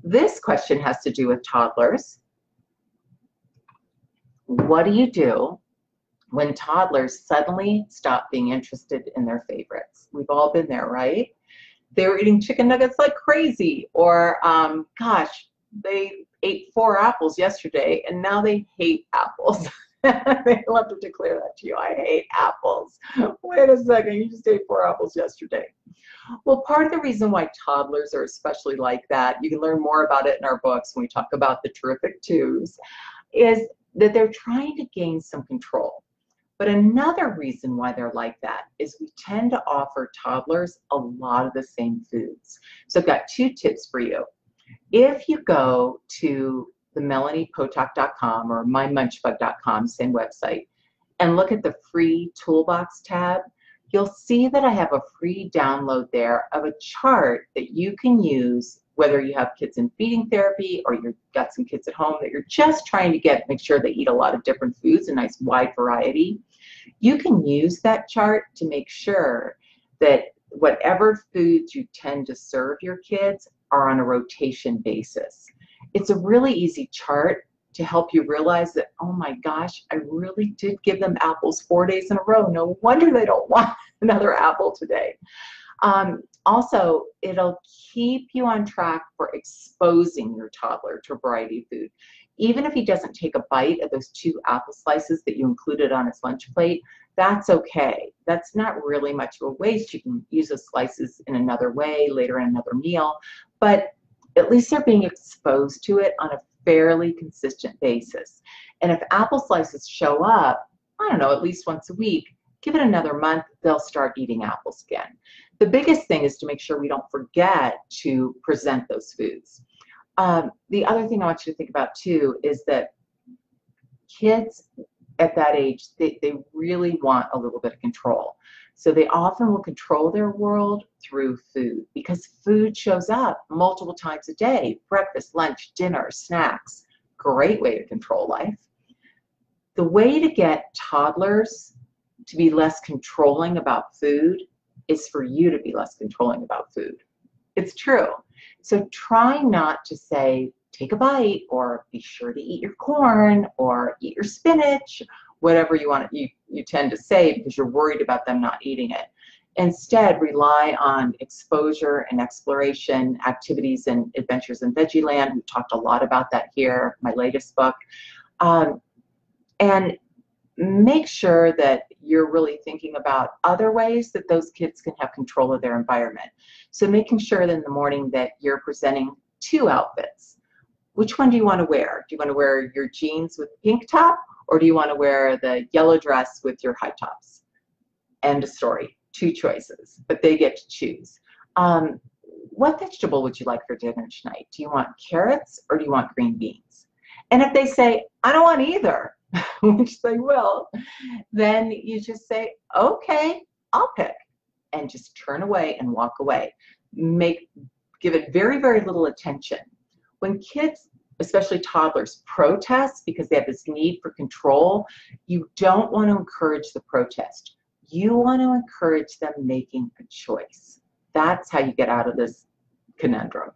This question has to do with toddlers. What do you do when toddlers suddenly stop being interested in their favorites? We've all been there, right? They were eating chicken nuggets like crazy, or gosh, they ate 4 apples yesterday and now they hate apples. They love to declare that to you. I hate apples. Wait a second, you just ate 4 apples yesterday. Well, part of the reason why toddlers are especially like that, you can learn more about it in our books when we talk about the terrific twos, is that they're trying to gain some control. But another reason why they're like that is we tend to offer toddlers a lot of the same foods. So I've got 2 tips for you. If you go to the MelaniePotock.com or mymunchbug.com, same website, and look at the free toolbox tab, you'll see that I have a free download there of a chart that you can use whether you have kids in feeding therapy or you've got some kids at home that you're just trying to make sure they eat a lot of different foods, a nice wide variety. You can use that chart to make sure that whatever foods you tend to serve your kids are on a rotation basis. It's a really easy chart to help you realize that, oh my gosh, I really did give them apples 4 days in a row. No wonder they don't want another apple today. Also, it'll keep you on track for exposing your toddler to a variety of food. Even if he doesn't take a bite of those 2 apple slices that you included on his lunch plate, that's okay. That's not really much of a waste. You can use those slices in another way, later in another meal, but at least they're being exposed to it on a fairly consistent basis. And if apple slices show up, I don't know, at least once a week, give it another month, they'll start eating apples again. The biggest thing is to make sure we don't forget to present those foods. The other thing I want you to think about too is that kids at that age, they really want a little bit of control. So they often will control their world through food because food shows up multiple times a day: breakfast, lunch, dinner, snacks. Great way to control life. The way to get toddlers to be less controlling about food is for you to be less controlling about food. It's true. So try not to say, take a bite, or be sure to eat your corn, or eat your spinach, whatever you tend to say because you're worried about them not eating it. Instead, rely on exposure and exploration, activities and adventures in Veggieland. We've talked a lot about that here, my latest book. And make sure that you're really thinking about other ways that those kids can have control of their environment. So making sure that in the morning that you're presenting 2 outfits. Which one do you want to wear? Do you want to wear your jeans with pink top, or do you want to wear the yellow dress with your high tops? End of story. 2 choices, but they get to choose. What vegetable would you like for dinner tonight? Do you want carrots or do you want green beans? And if they say, I don't want either, which they will, then you just say, okay, I'll pick, and just turn away and walk away. Give it very, very little attention. When kids, especially toddlers, protest because they have this need for control, you don't want to encourage the protest. You want to encourage them making a choice. That's how you get out of this conundrum.